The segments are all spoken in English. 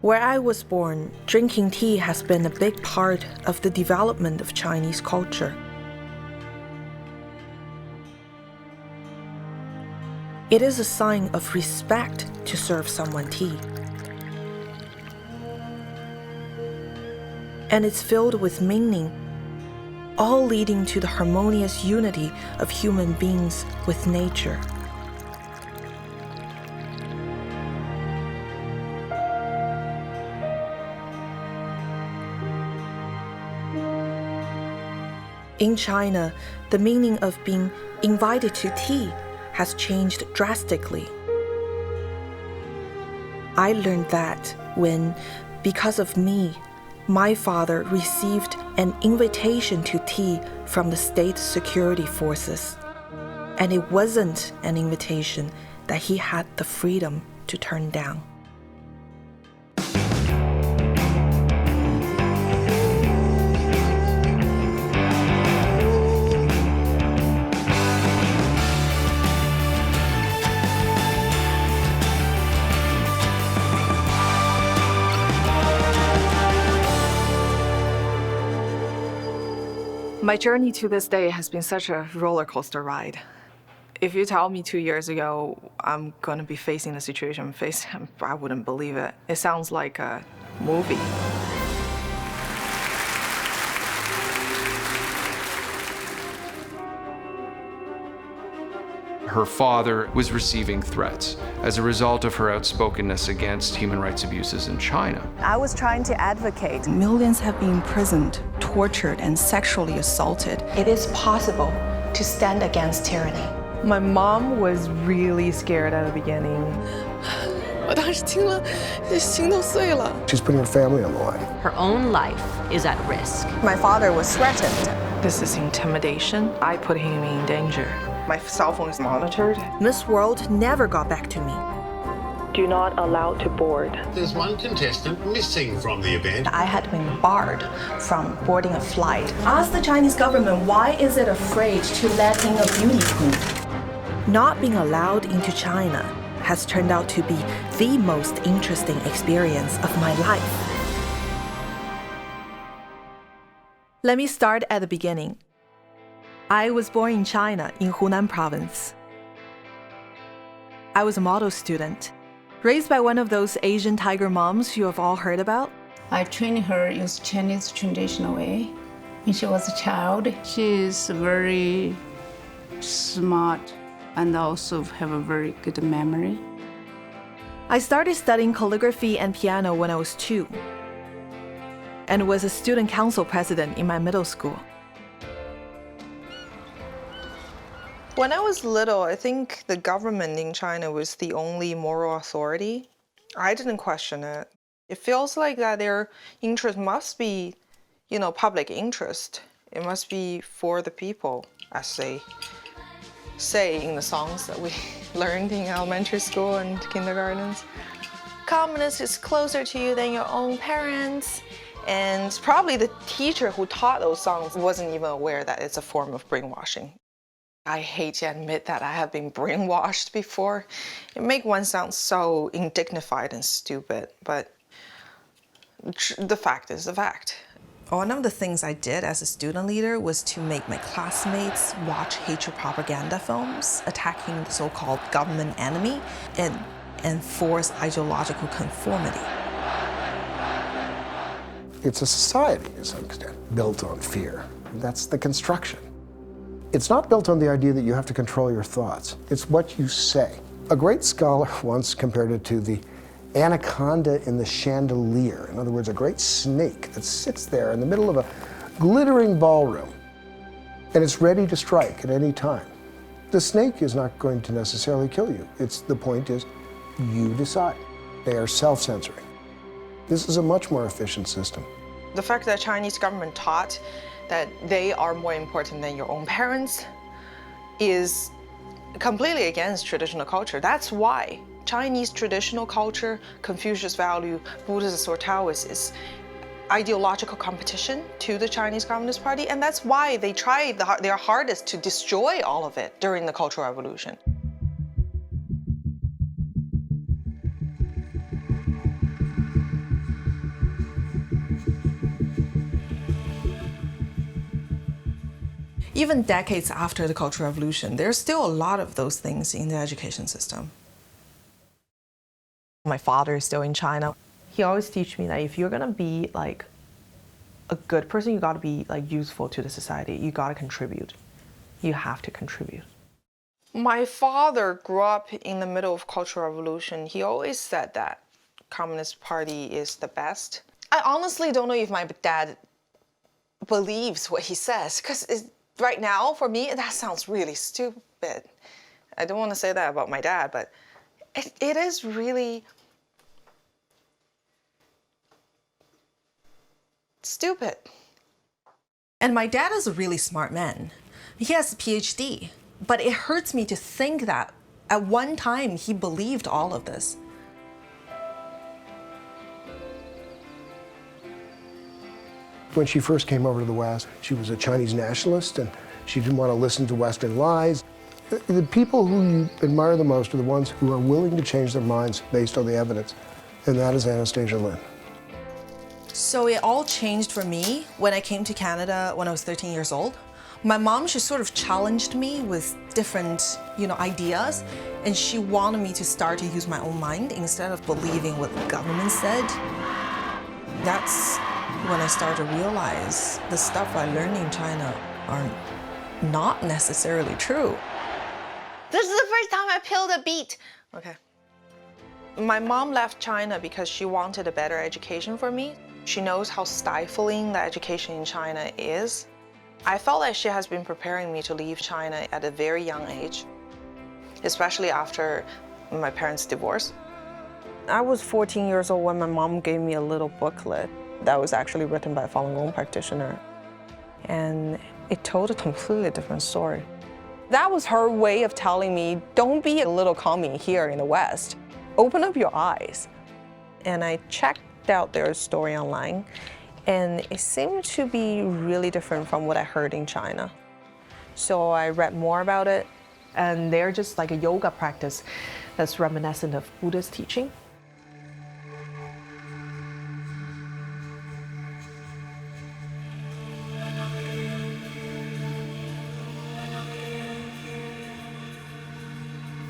Where I was born, drinking tea has been a big part of the development of Chinese culture. It is a sign of respect to serve someone tea. And it's filled with meaning, all leading to the harmonious unity of human beings with nature. In China, the meaning of being invited to tea has changed drastically. I learned that when, because of me, my father received an invitation to tea from the state security forces. And it wasn't an invitation that he had the freedom to turn down. My journey to this day has been such a roller coaster ride. If you tell me 2 years ago I'm going to be facing the situation I'm facing, I wouldn't believe it. It sounds like a movie. Her father was receiving threats as a result of her outspokenness against human rights abuses in China. I was trying to advocate. Millions have been imprisoned, tortured, and sexually assaulted. It is possible to stand against tyranny. My mom was really scared at the beginning. She's putting her family on the line. Her own life is at risk. My father was threatened. This is intimidation. I put him in danger. My cell phone is monitored. Miss World never got back to me. Do not allow to board. There's one contestant missing from the event. I had been barred from boarding a flight. Ask the Chinese government why is it afraid to let in a beauty queen? Not being allowed into China has turned out to be the most interesting experience of my life. Let me start at the beginning. I was born in China, in Hunan province. I was a model student, raised by one of those Asian tiger moms you have all heard about. I trained her use Chinese traditional way when she was a child. She is very smart and also have a very good memory. I started studying calligraphy and piano when I was 2, and was a student council president in my middle school. When I was little, I think the government in China was the only moral authority. I didn't question it. It feels like that their interest must be, public interest. It must be for the people, as they say in the songs that we learned in elementary school and kindergartens. Communist is closer to you than your own parents. And probably the teacher who taught those songs wasn't even aware that it's a form of brainwashing. I hate to admit that I have been brainwashed before. It makes one sound so indignified and stupid, but the fact is the fact. One of the things I did as a student leader was to make my classmates watch hatred propaganda films attacking the so-called government enemy and enforce ideological conformity. It's a society, to some extent, built on fear. That's the construction. It's not built on the idea that you have to control your thoughts. It's what you say. A great scholar once compared it to the anaconda in the chandelier. In other words, a great snake that sits there in the middle of a glittering ballroom, and it's ready to strike at any time. The snake is not going to necessarily kill you. The point is, you decide. They are self-censoring. This is a much more efficient system. The fact that the Chinese government taught that they are more important than your own parents is completely against traditional culture. That's why Chinese traditional culture, Confucius value, Buddhist or Taoist is ideological competition to the Chinese Communist Party, and that's why they tried their hardest to destroy all of it during the Cultural Revolution. Even decades after the Cultural Revolution, there's still a lot of those things in the education system. My father is still in China. He always teach me that if you're gonna be like a good person, you gotta be like useful to the society. You gotta contribute. You have to contribute. My father grew up in the middle of Cultural Revolution. He always said that Communist Party is the best. I honestly don't know if my dad believes what he says, because right now, for me, that sounds really stupid. I don't want to say that about my dad, but it is really stupid. And my dad is a really smart man. He has a PhD, but it hurts me to think that at one time he believed all of this. When she first came over to the West, she was a Chinese nationalist and she didn't want to listen to Western lies. The people who you admire the most are the ones who are willing to change their minds based on the evidence, and that is Anastasia Lin. So it all changed for me when I came to Canada when I was 13 years old. My mom, she sort of challenged me with different, ideas, and she wanted me to start to use my own mind instead of believing what the government said. That's when I started to realize the stuff I learned in China are not necessarily true. This is the first time I peeled a beet. Okay. My mom left China because she wanted a better education for me. She knows how stifling the education in China is. I felt like she has been preparing me to leave China at a very young age, especially after my parents' divorce. I was 14 years old when my mom gave me a little booklet that was actually written by a Falun Gong practitioner. And it told a completely different story. That was her way of telling me, don't be a little commie here in the West. Open up your eyes. And I checked out their story online, and it seemed to be really different from what I heard in China. So I read more about it. And they're just like a yoga practice that's reminiscent of Buddhist teaching.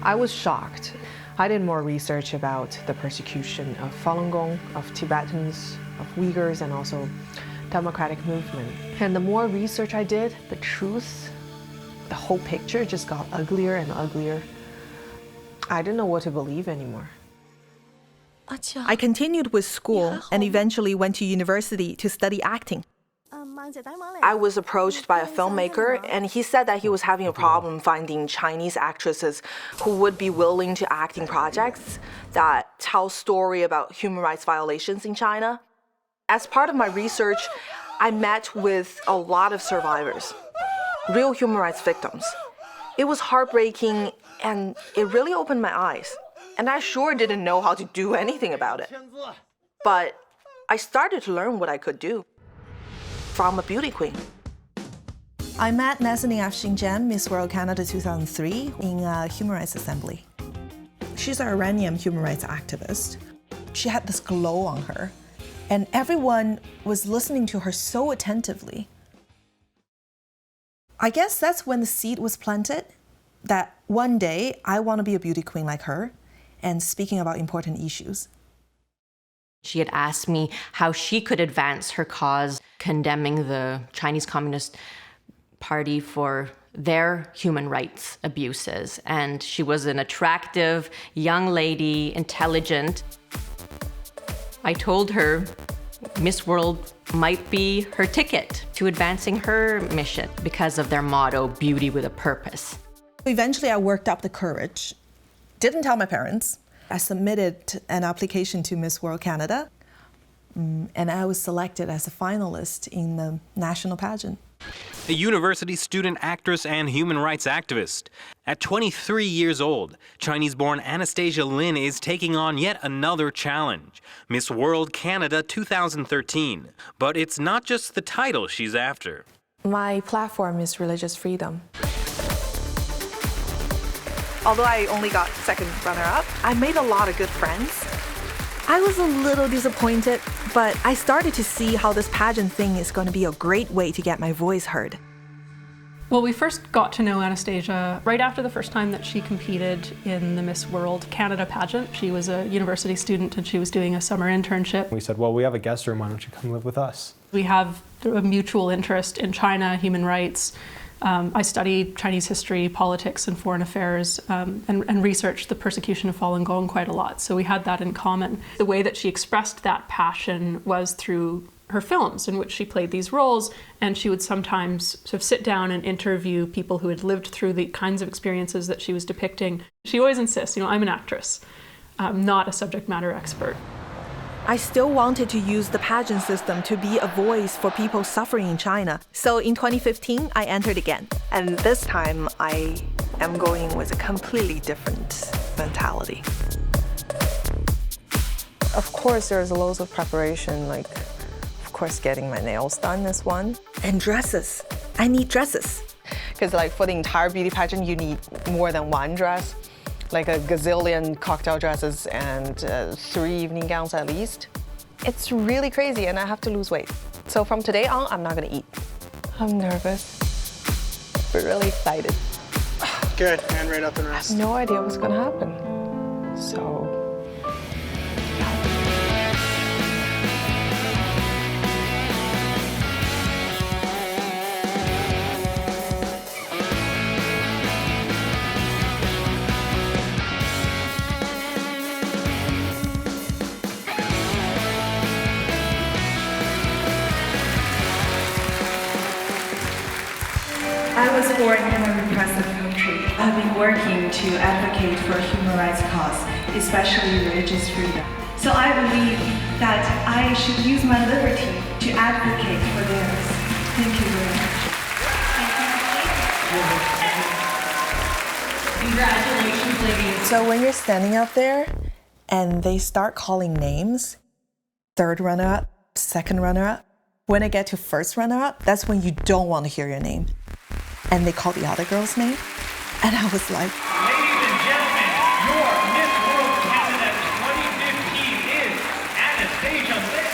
I was shocked. I did more research about the persecution of Falun Gong, of Tibetans, of Uyghurs, and also democratic movement. And the more research I did, the truth, the whole picture just got uglier and uglier. I didn't know what to believe anymore. I continued with school and eventually went to university to study acting. I was approached by a filmmaker, and he said that he was having a problem finding Chinese actresses who would be willing to act in projects that tell story about human rights violations in China. As part of my research, I met with a lot of survivors, real human rights victims. It was heartbreaking, and it really opened my eyes. And I sure didn't know how to do anything about it. But I started to learn what I could do from a beauty queen. I met Nazanin Afshinjan, Miss World Canada 2003, in a Human Rights Assembly. She's an Iranian human rights activist. She had this glow on her, and everyone was listening to her so attentively. I guess that's when the seed was planted, that one day I want to be a beauty queen like her, and speaking about important issues. She had asked me how she could advance her cause, condemning the Chinese Communist Party for their human rights abuses. And she was an attractive young lady, intelligent. I told her Miss World might be her ticket to advancing her mission because of their motto, beauty with a purpose. Eventually, I worked up the courage. Didn't tell my parents. I submitted an application to Miss World Canada, and I was selected as a finalist in the national pageant. A university student, actress, and human rights activist. At 23 years old, Chinese-born Anastasia Lin is taking on yet another challenge, Miss World Canada 2013. But it's not just the title she's after. My platform is religious freedom. Although I only got second runner-up, I made a lot of good friends. I was a little disappointed, but I started to see how this pageant thing is going to be a great way to get my voice heard. Well, we first got to know Anastasia right after the first time that she competed in the Miss World Canada pageant. She was a university student and she was doing a summer internship. We said, well, we have a guest room, why don't you come live with us? We have a mutual interest in China, human rights. I studied Chinese history, politics, and foreign affairs, and researched the persecution of Falun Gong quite a lot. So we had that in common. The way that she expressed that passion was through her films in which she played these roles, and she would sometimes sort of sit down and interview people who had lived through the kinds of experiences that she was depicting. She always insists, I'm an actress, not a subject matter expert. I still wanted to use the pageant system to be a voice for people suffering in China. So in 2015, I entered again. And this time, I am going with a completely different mentality. Of course, there's loads of preparation, like, of course, getting my nails done is one. And dresses. I need dresses. Because like for the entire beauty pageant, you need more than one dress. Like a gazillion cocktail dresses and 3 evening gowns at least. It's really crazy and I have to lose weight. So from today on, I'm not gonna eat. I'm nervous, but really excited. Good, hand right up and rest. I have no idea what's gonna happen. So. I was born in a repressive country. I've been working to advocate for human rights cause, especially religious freedom. So I believe that I should use my liberty to advocate for theirs. Thank you very much. Congratulations, ladies. So when you're standing out there and they start calling names, third runner-up, second runner-up, when I get to first runner-up, that's when you don't want to hear your name. And they called the other girl's name, and I was like, ladies and gentlemen, your Miss World Canada 2015 is Anastasia Lin.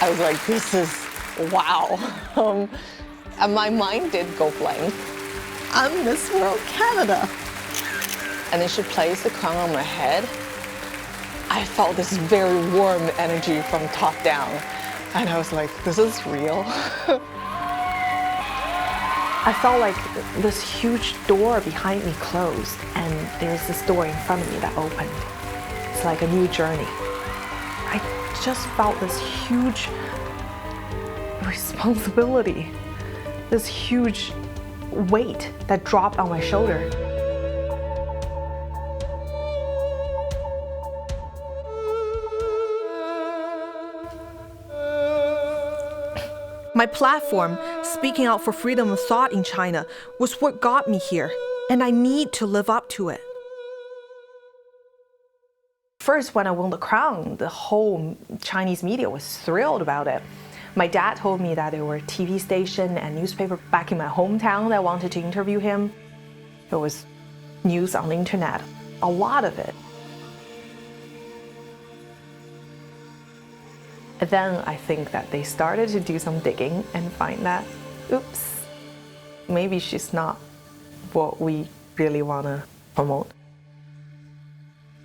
I was like, this is wow. And my mind did go blank. I'm Miss World Canada. And then she placed the crown on my head. I felt this very warm energy from top down. And I was like, this is real. I felt like this huge door behind me closed, and there's this door in front of me that opened. It's like a new journey. I just felt this huge responsibility, this huge weight that dropped on my shoulder. My platform, speaking out for freedom of thought in China, was what got me here, and I need to live up to it. First, when I won the crown, the whole Chinese media was thrilled about it. My dad told me that there were TV station and newspaper back in my hometown that wanted to interview him. There was news on the internet, a lot of it. And then I think that they started to do some digging and find that, oops, maybe she's not what we really want to promote.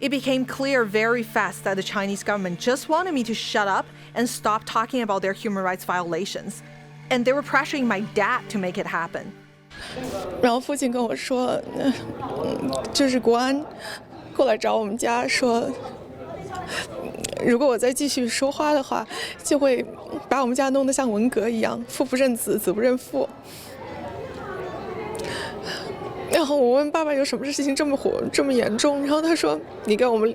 It became clear very fast that the Chinese government just wanted me to shut up and stop talking about their human rights violations. And they were pressuring my dad to make it happen. 然后父亲跟我说，就是国安过来找我们家说，如果我再继续说话的话，就会把我们家弄得像文革一样，父不认子，子不认父。然后我问爸爸有什么事情这么严重，然后他说你给我们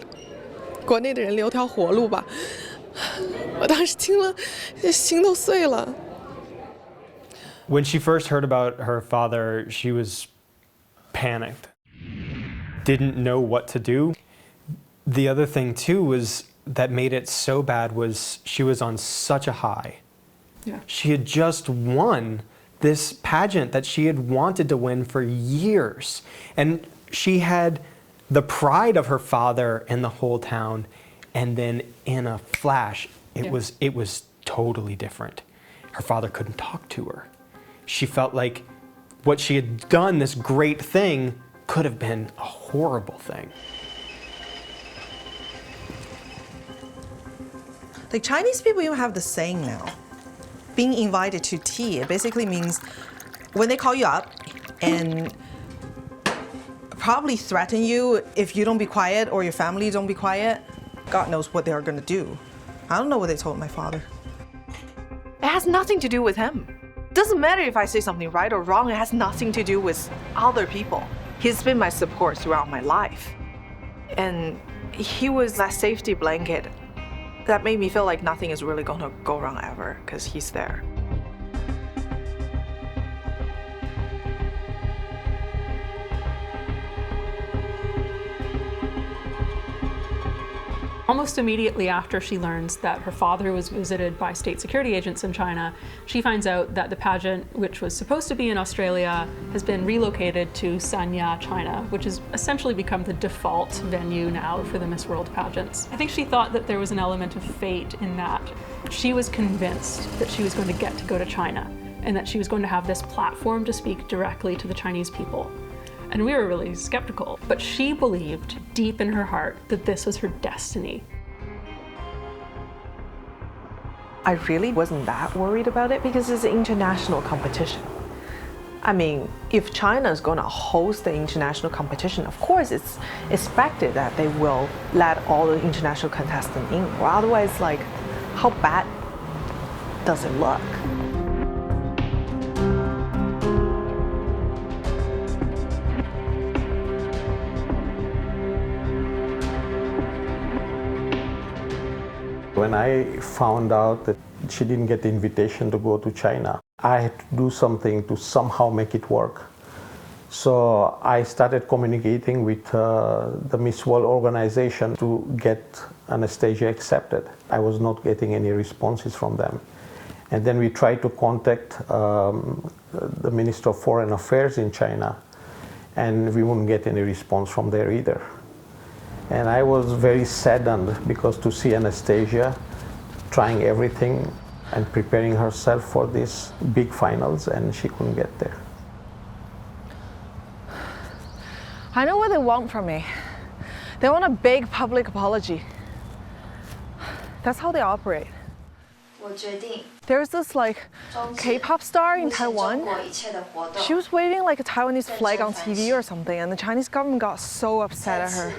国内的人留条活路吧。我当时听了，心都碎了。When she first heard about her father, she was panicked, didn't know what to do. The other thing too was that made it so bad was she was on such a high. Yeah. She had just won this pageant that she had wanted to win for years. And she had the pride of her father and the whole town. And then in a flash, it was totally different. her father couldn't talk to her. She felt like what she had done, this great thing, could have been a horrible thing. Like Chinese people even have the saying now. Being invited to tea, it basically means when they call you up and probably threaten you if you don't be quiet or your family don't be quiet, God knows what they are gonna do. I don't know what they told my father. It has nothing to do with him. Doesn't matter if I say something right or wrong, it has nothing to do with other people. He's been my support throughout my life. And he was that safety blanket that made me feel like nothing is really gonna go wrong ever, because he's there. Almost immediately after she learns that her father was visited by state security agents in China, she finds out that the pageant, which was supposed to be in Australia, has been relocated to Sanya, China, which has essentially become the default venue now for the Miss World pageants. I think she thought that there was an element of fate in that. She was convinced that she was going to get to go to China and that she was going to have this platform to speak directly to the Chinese people. And we were really skeptical, but she believed deep in her heart that this was her destiny. I really wasn't that worried about it because it's an international competition. I mean, if China is going to host the international competition, of course it's expected that they will let all the international contestants in. Or otherwise, like, how bad does it look? When I found out that she didn't get the invitation to go to China, I had to do something to somehow make it work. So I started communicating with the Miss World organization to get Anastasia accepted. I was not getting any responses from them. And then we tried to contact the Minister of Foreign Affairs in China, and we wouldn't get any response from there either. And I was very saddened because to see Anastasia trying everything and preparing herself for these big finals, and she couldn't get there. I know what they want from me. They want a big public apology. That's how they operate. There's this like K-pop star in Taiwan. She was waving like a Taiwanese flag on TV or something, and the Chinese government got so upset at her.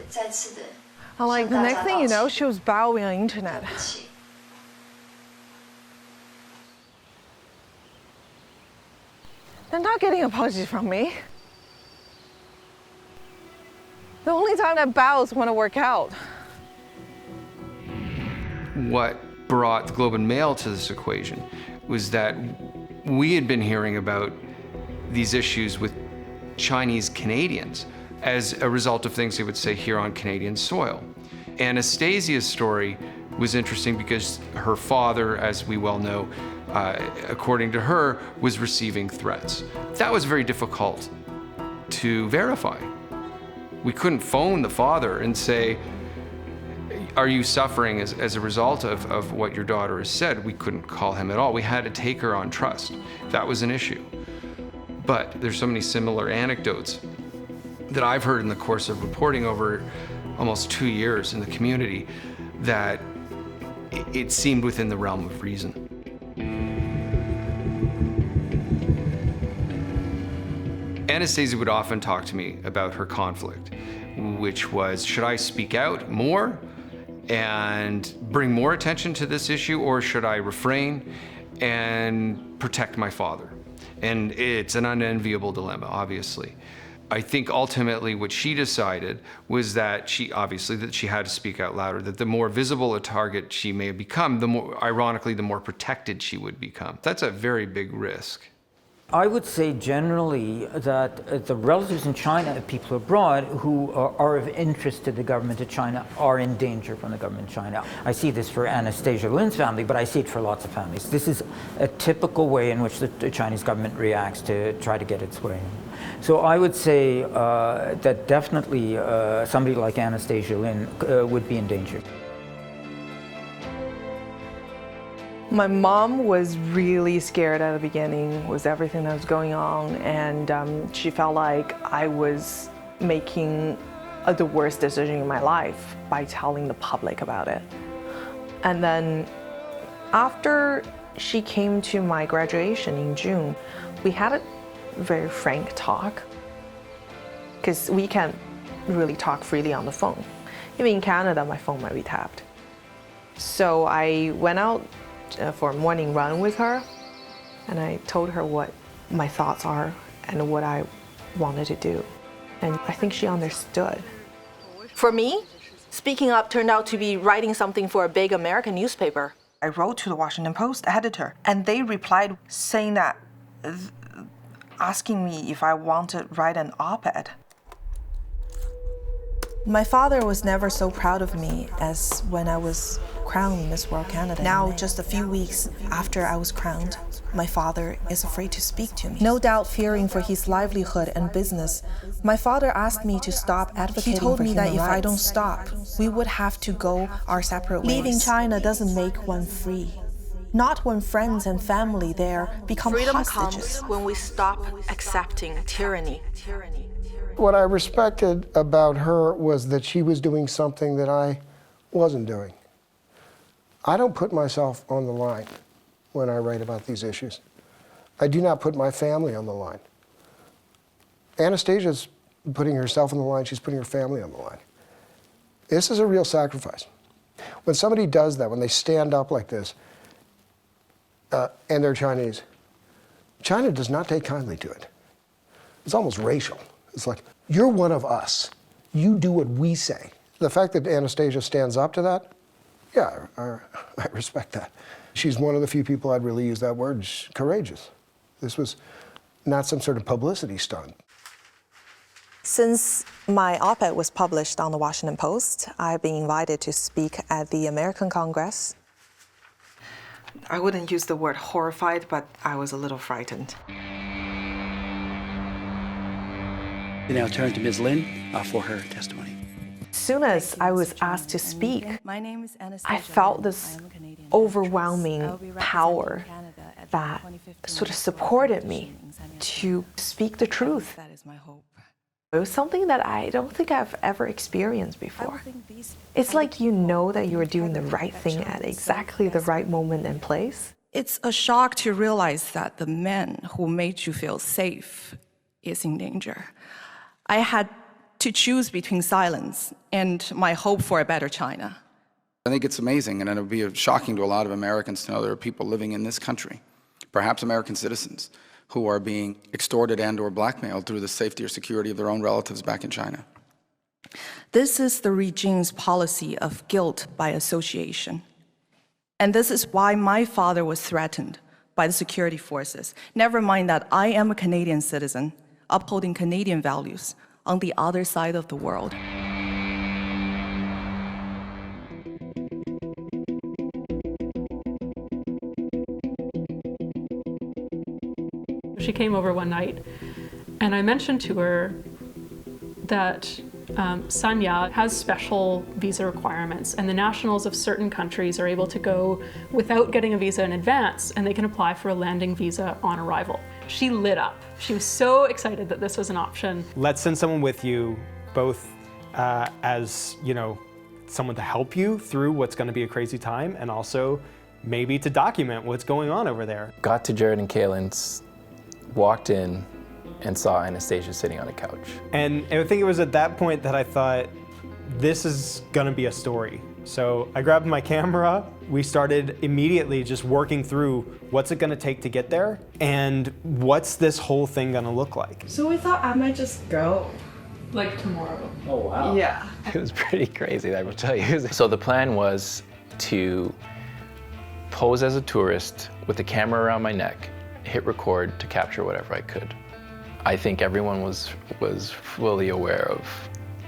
And like the next thing you know, she was bowing on the internet. They're not getting apologies from me. The only time that bows want to work out. What brought the Globe and Mail to this equation was that we had been hearing about these issues with Chinese Canadians as a result of things they would say here on Canadian soil. Anastasia's story was interesting because her father, as we well know, according to her, was receiving threats. That was very difficult to verify. We couldn't phone the father and say, are you suffering as a result of what your daughter has said? We couldn't call him at all. We had to take her on trust. That was an issue. But there's so many similar anecdotes that I've heard in the course of reporting over almost 2 years in the community that it seemed within the realm of reason. Anastasia would often talk to me about her conflict, which was, should I speak out more and bring more attention to this issue, or should I refrain and protect my father? And it's an unenviable dilemma, obviously. I think ultimately what she decided was that she had to speak out louder, that the more visible a target she may have become, the more, ironically, the more protected she would become. That's a very big risk. I would say generally that the relatives in China, people abroad who are of interest to the government of China, are in danger from the government of China. I see this for Anastasia Lin's family, but I see it for lots of families. This is a typical way in which the Chinese government reacts to try to get its way. So I would say that definitely somebody like Anastasia Lin would be in danger. My mom was really scared at the beginning with everything that was going on, and she felt like I was making the worst decision in my life by telling the public about it. And then after she came to my graduation in June, we had a very frank talk, because we can't really talk freely on the phone. Even in Canada, my phone might be tapped. So I went out for a morning run with her, and I told her what my thoughts are and what I wanted to do. And I think she understood. For me, speaking up turned out to be writing something for a big American newspaper. I wrote to the Washington Post editor, and they replied saying that, asking me if I wanted to write an op-ed. My father was never so proud of me as when I was crowned Miss World Canada. Now, just a few weeks after I was crowned, my father is afraid to speak to me. No doubt fearing for his livelihood and business, my father asked me to stop advocating for human rights. He told me that if I don't stop, we would have to go our separate ways. Leaving China doesn't make one free. Not when friends and family there become Freedom hostages. comes when we stop accepting tyranny. What I respected about her was that she was doing something that I wasn't doing. I don't put myself on the line when I write about these issues. I do not put my family on the line. Anastasia's putting herself on the line, she's putting her family on the line. This is a real sacrifice. When somebody does that, when they stand up like this, and they're Chinese, China does not take kindly to it. It's almost racial. It's like, you're one of us. You do what we say. The fact that Anastasia stands up to that, yeah, I respect that. She's one of the few people I'd really use that word, courageous. This was not some sort of publicity stunt. Since my op-ed was published on the Washington Post, I've been invited to speak at the American Congress. I wouldn't use the word horrified, but I was a little frightened. We now turn to Ms. Lin for her testimony. As soon as I was asked to speak, My name is Anastasia. I felt this overwhelming power that sort of supported me to speak the truth. That is my hope. It was something that I don't think I've ever experienced before. It's like you know that you're doing the right thing at exactly the right moment and place. It's a shock to realize that the man who made you feel safe is in danger. I had to choose between silence and my hope for a better China. I think it's amazing, and it'll be shocking to a lot of Americans to know there are people living in this country, perhaps American citizens, who are being extorted and or blackmailed through the safety or security of their own relatives back in China. This is the regime's policy of guilt by association. And this is why my father was threatened by the security forces. Never mind that I am a Canadian citizen, upholding Canadian values on the other side of the world. She came over one night, and I mentioned to her that Sanya has special visa requirements, and the nationals of certain countries are able to go without getting a visa in advance, and they can apply for a landing visa on arrival. She lit up. She was so excited that this was an option. Let's send someone with you, both as, you know, someone to help you through what's going to be a crazy time, and also maybe to document what's going on over there. Got to Jared and Kaylin's, walked in, and saw Anastasia sitting on a couch. And I think it was at that point that I thought, this is gonna be a story. So I grabbed my camera, we started immediately just working through what's it gonna take to get there, and what's this whole thing gonna look like. So we thought I might just go. Like tomorrow. Oh, wow. Yeah. It was pretty crazy, I will tell you. So the plan was to pose as a tourist with the camera around my neck, hit record to capture whatever I could. I think everyone was fully aware of,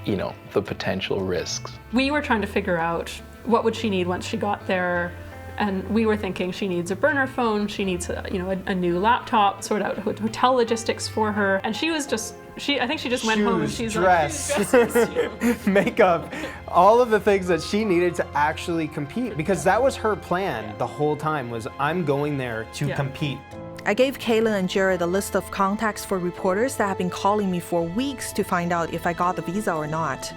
you know, the potential risks. We were trying to figure out what would she need once she got there, and we were thinking she needs a burner phone, she needs a new laptop, sort out hotel logistics for her, and she was just I think she just went home and she's dress, like, makeup, all of the things that she needed to actually compete, because that was her plan the whole time, was I'm going there to compete. I gave Kaylin and Jared a list of contacts for reporters that have been calling me for weeks to find out if I got the visa or not.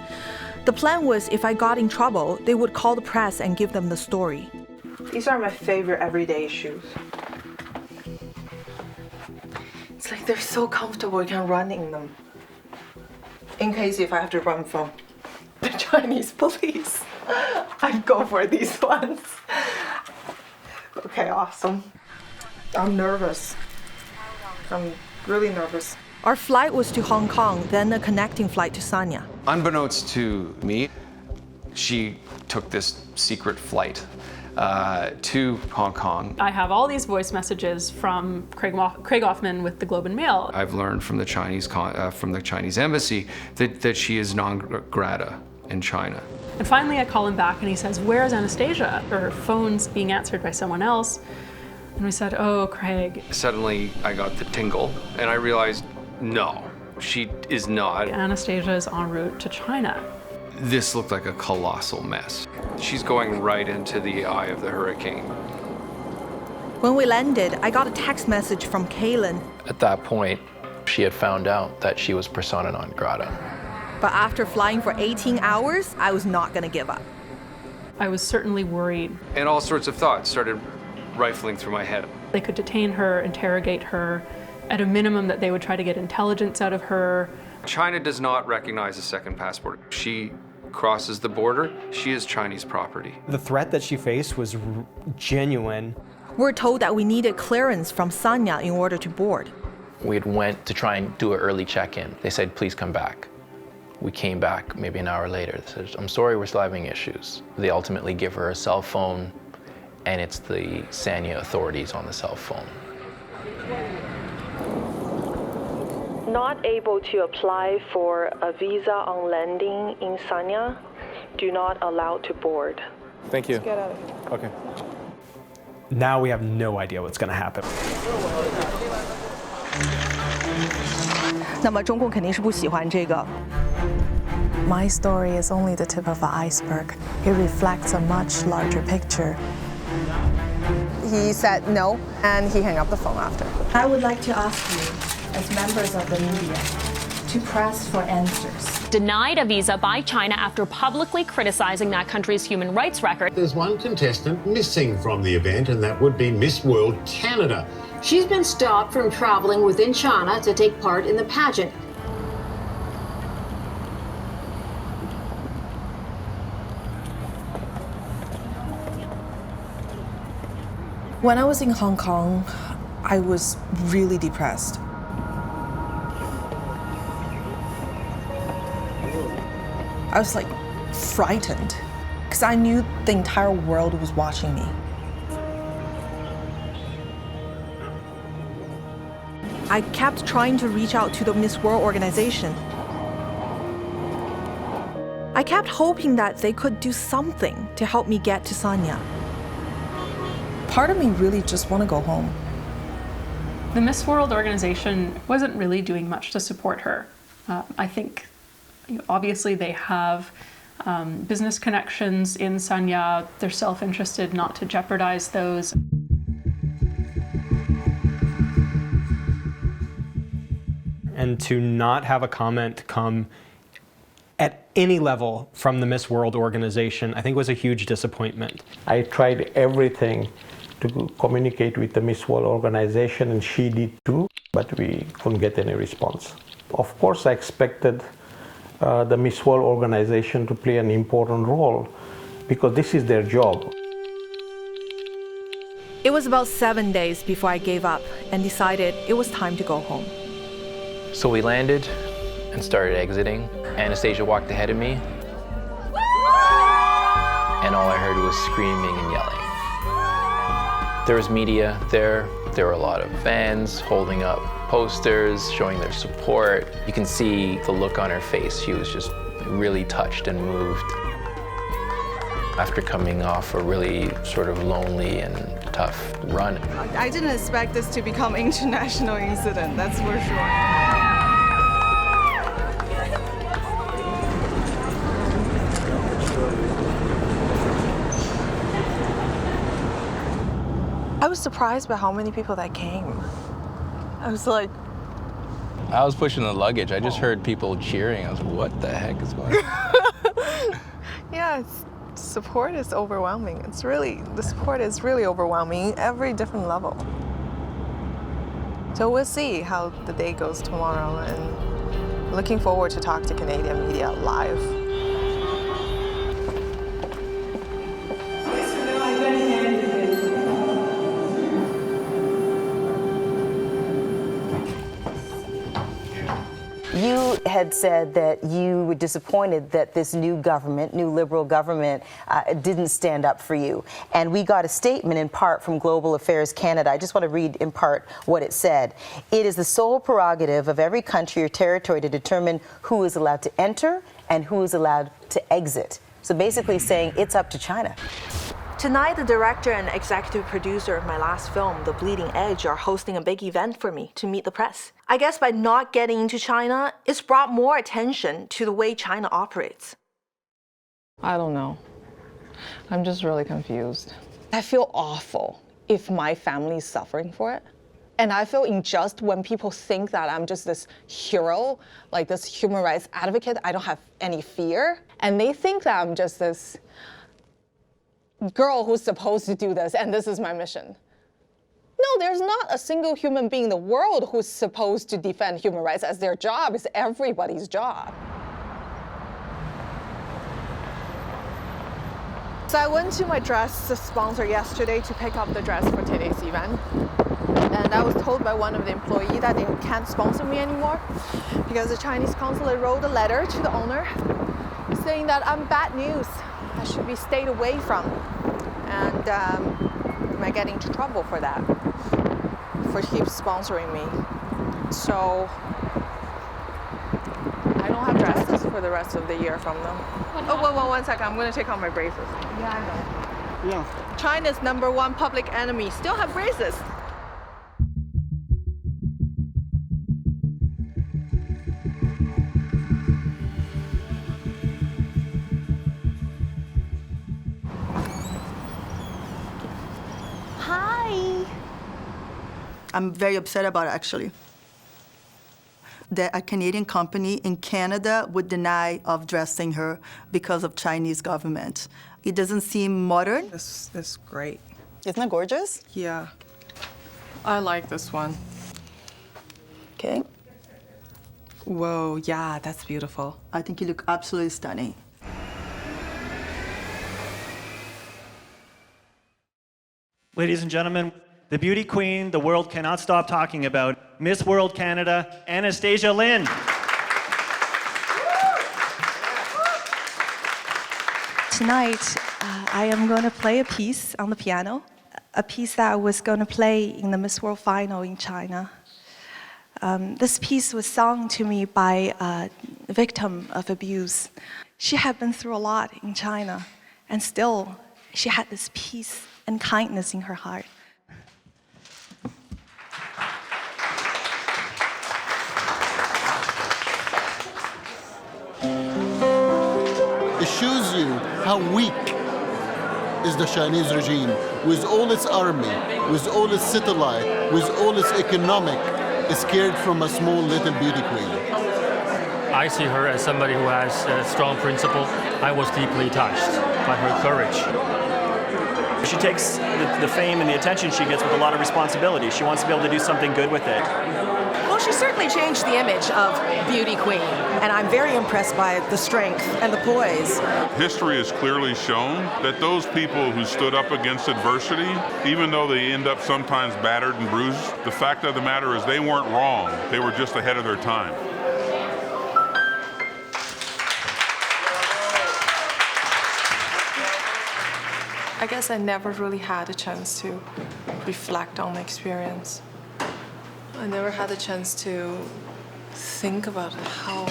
The plan was if I got in trouble, they would call the press and give them the story. These are my favorite everyday shoes. It's like they're so comfortable, you can run in them. In case if I have to run from the Chinese police, I'd go for these ones. Okay, awesome. I'm nervous. I'm really nervous. Our flight was to Hong Kong, then a connecting flight to Sanya. Unbeknownst to me, she took this secret flight to Hong Kong. I have all these voice messages from Craig Offman with the Globe and Mail. I've learned from the Chinese embassy that she is non grata in China. And finally I call him back and he says, "Where's Anastasia?" Her phone's being answered by someone else. And we said, "Oh, Craig." Suddenly I got the tingle and I realized, no, she is not. Anastasia is en route to China. This looked like a colossal mess. She's going right into the eye of the hurricane. When we landed, I got a text message from Kaylin. At that point, she had found out that she was persona non grata. But after flying for 18 hours, I was not going to give up. I was certainly worried. And all sorts of thoughts started rifling through my head. They could detain her, interrogate her, at a minimum that they would try to get intelligence out of her. China does not recognize a second passport. She crosses the border, she is Chinese property. The threat that she faced was genuine. We're told that we needed clearance from Sanya in order to board. We had went to try and do an early check-in. They said, please come back. We came back maybe an hour later. They said, I'm sorry, we're still having issues. They ultimately give her a cell phone, and it's the Sanya authorities on the cell phone. Not able to apply for a visa on landing in Sanya. Do not allow to board. Thank you. Let's get out of here. Okay. Now we have no idea what's going to happen. 那么中共肯定是不喜欢这个。 My story is only the tip of the iceberg. It reflects a much larger picture. He said no, and he hung up the phone after. I would like to ask you, as members of the media, to press for answers. Denied a visa by China after publicly criticizing that country's human rights record. There's one contestant missing from the event, and that would be Miss World Canada. She's been stopped from traveling within China to take part in the pageant. When I was in Hong Kong, I was really depressed. I was like frightened because I knew the entire world was watching me. I kept trying to reach out to the Miss World organization. I kept hoping that they could do something to help me get to Sanya. Part of me really just want to go home. The Miss World organization wasn't really doing much to support her. I think obviously they have business connections in Sanya. They're self-interested not to jeopardize those. And to not have a comment come at any level from the Miss World organization, I think was a huge disappointment. I tried everything to communicate with the Miss World organization, and she did too, but we couldn't get any response. Of course, I expected the Miss World organization to play an important role because this is their job. It was about 7 days before I gave up and decided it was time to go home. So we landed and started exiting. Anastasia walked ahead of me, and all I heard was screaming and yelling. There was media there. There were a lot of fans holding up posters, showing their support. You can see the look on her face. She was just really touched and moved. After coming off a really sort of lonely and tough run. I didn't expect this to become an international incident, that's for sure. I was surprised by how many people that came. I was like, I was pushing the luggage. I just heard people cheering. I was like, what the heck is going on? yeah, support is overwhelming. The support is really overwhelming, every different level. So we'll see how the day goes tomorrow, and looking forward to talk to Canadian media live. You had said that you were disappointed that this new government, new Liberal government, didn't stand up for you. And we got a statement in part from Global Affairs Canada. I just want to read in part what it said. It is the sole prerogative of every country or territory to determine who is allowed to enter and who is allowed to exit. So basically saying it's up to China. Tonight, the director and executive producer of my last film, The Bleeding Edge, are hosting a big event for me to meet the press. I guess by not getting into China, it's brought more attention to the way China operates. I don't know. I'm just really confused. I feel awful if my family is suffering for it. And I feel unjust when people think that I'm just this hero, like this human rights advocate. I don't have any fear. And they think that I'm just this girl who's supposed to do this, and this is my mission. No, there's not a single human being in the world who's supposed to defend human rights as their job. It's everybody's job. So I went to my dress sponsor yesterday to pick up the dress for today's event. And I was told by one of the employees that they can't sponsor me anymore because the Chinese consulate wrote a letter to the owner saying that I'm bad news. I should be stayed away from. And I get into trouble for that, for keep sponsoring me. So I don't have dresses for the rest of the year from them. Oh, well, 1 second, I'm gonna take off my braces. Yeah, I know. Yeah. China's #1 public enemy still have braces. I'm very upset about it, actually. That a Canadian company in Canada would deny of dressing her because of Chinese government. It doesn't seem modern. This is great. Isn't it gorgeous? Yeah. I like this one. Okay. Whoa, yeah, that's beautiful. I think you look absolutely stunning. Ladies and gentlemen, the beauty queen the world cannot stop talking about, Miss World Canada, Anastasia Lin. Tonight, I am going to play a piece on the piano, a piece that I was going to play in the Miss World final in China. This piece was sung to me by a victim of abuse. She had been through a lot in China, and still she had this peace and kindness in her heart. It shows you how weak is the Chinese regime, with all its army, with all its satellite, with all its economic, is scared from a small little beauty queen. I see her as somebody who has a strong principle. I was deeply touched by her courage. She takes the fame and the attention she gets with a lot of responsibility. She wants to be able to do something good with it. Well, she certainly changed the image of beauty queen, and I'm very impressed by the strength and the poise. History has clearly shown that those people who stood up against adversity, even though they end up sometimes battered and bruised, the fact of the matter is they weren't wrong. They were just ahead of their time. I guess I never really had a chance to reflect on my experience. I never had a chance to think about how,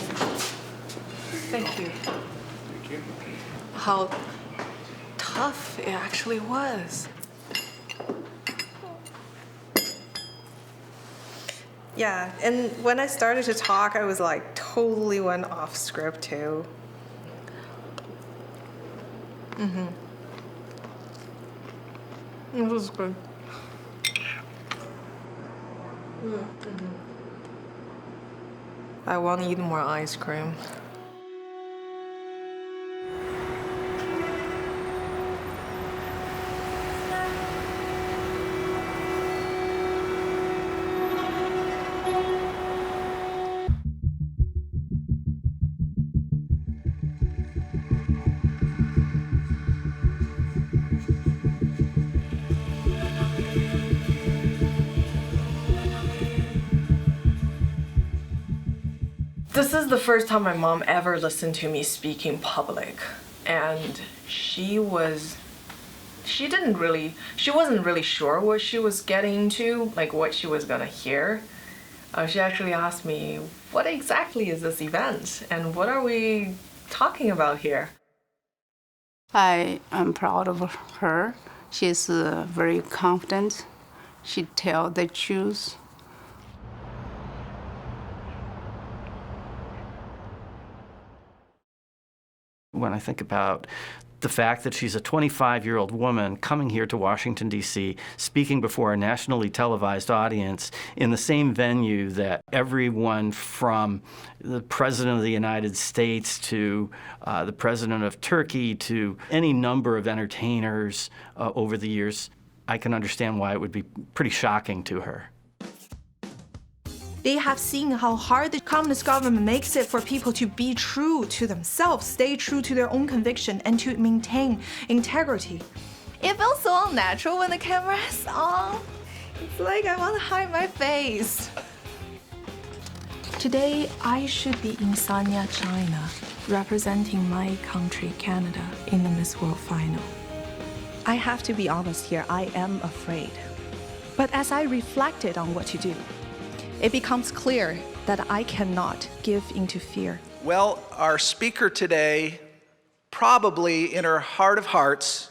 how tough it actually was. Yeah, and when I started to talk, I was like totally went off script too. It was good. I want to eat more ice cream. This is the first time my mom ever listened to me speak in public, and she wasn't really sure what she was getting into, like what she was gonna hear. She actually asked me, what exactly is this event and what are we talking about here? I am proud of her. She's very confident. She tells the truth. When I think about the fact that she's a 25-year-old woman coming here to Washington, D.C., speaking before a nationally televised audience in the same venue that everyone from the President of the United States to the President of Turkey to any number of entertainers over the years, I can understand why it would be pretty shocking to her. They have seen how hard the communist government makes it for people to be true to themselves, stay true to their own conviction, and to maintain integrity. It feels so unnatural when the camera is on. It's like I want to hide my face. Today, I should be in Sanya, China, representing my country, Canada, in the Miss World final. I have to be honest here, I am afraid. But as I reflected on what to do, it becomes clear that I cannot give into fear. Well, our speaker today, probably in her heart of hearts,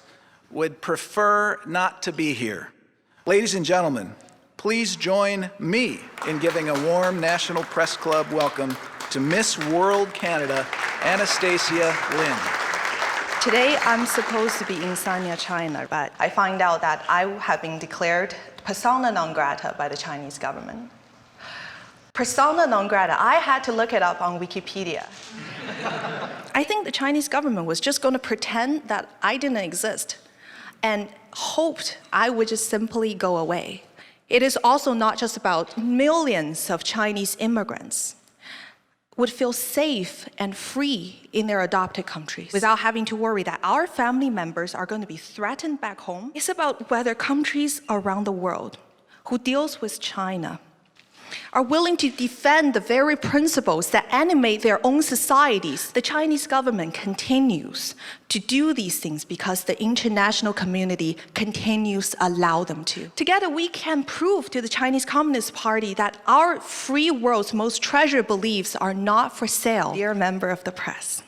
would prefer not to be here. Ladies and gentlemen, please join me in giving a warm National Press Club welcome to Miss World Canada, Anastasia Lin. Today, I'm supposed to be in Sanya, China, but I find out that I have been declared persona non grata by the Chinese government. Persona non grata, I had to look it up on Wikipedia. I think the Chinese government was just going to pretend that I didn't exist and hoped I would just simply go away. It is also not just about millions of Chinese immigrants would feel safe and free in their adopted countries without having to worry that our family members are going to be threatened back home. It's about whether countries around the world who deals with China are willing to defend the very principles that animate their own societies. The Chinese government continues to do these things because the international community continues to allow them to. Together, we can prove to the Chinese Communist Party that our free world's most treasured beliefs are not for sale. Dear member of the press,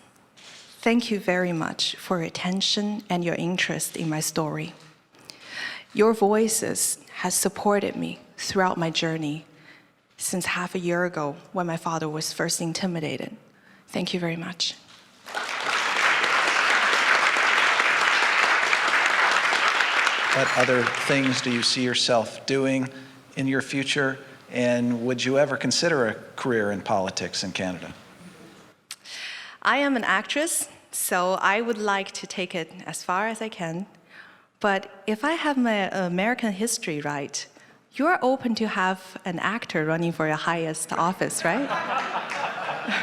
thank you very much for your attention and your interest in my story. Your voices have supported me throughout my journey since half a year ago when my father was first intimidated. Thank you very much. What other things do you see yourself doing in your future? And would you ever consider a career in politics in Canada? I am an actress, so I would like to take it as far as I can. But if I have my American history right, you're open to have an actor running for your highest office, right?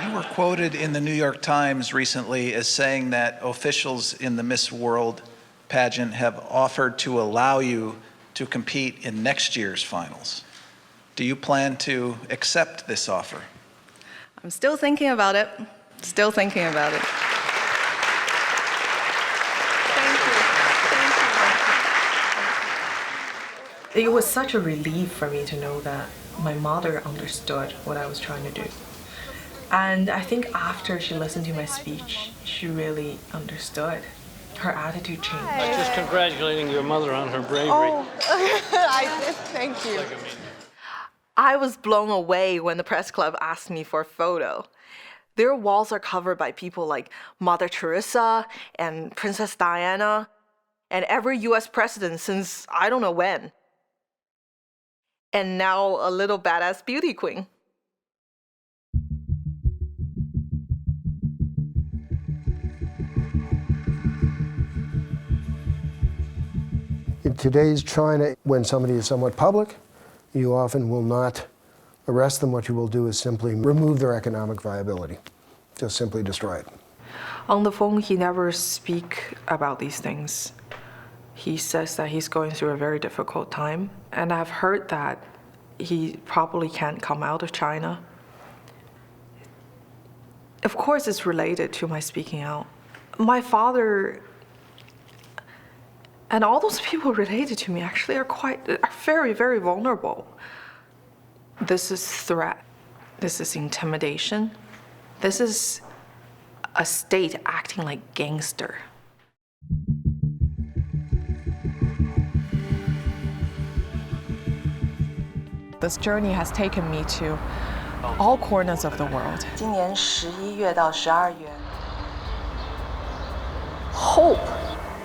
You were quoted in the New York Times recently as saying that officials in the Miss World pageant have offered to allow you to compete in next year's finals. Do you plan to accept this offer? I'm still thinking about it. Still thinking about it. It was such a relief for me to know that my mother understood what I was trying to do. And I think after she listened to my speech, she really understood. Her attitude changed. I was just congratulating your mother on her bravery. Oh, thank you. I was blown away when the press club asked me for a photo. Their walls are covered by people like Mother Teresa and Princess Diana and every US president since I don't know when. and now a little badass beauty queen. In today's China, when somebody is somewhat public, you often will not arrest them. What you will do is simply remove their economic viability, just simply destroy it. On the phone, he never speak about these things. He says that he's going through a very difficult time, and I've heard that he probably can't come out of China. Of course, it's related to my speaking out. My father and all those people related to me actually are very, very vulnerable. This is threat. This is intimidation. This is a state acting like gangster. This journey has taken me to all corners of the world. 今年11月到12月 Hope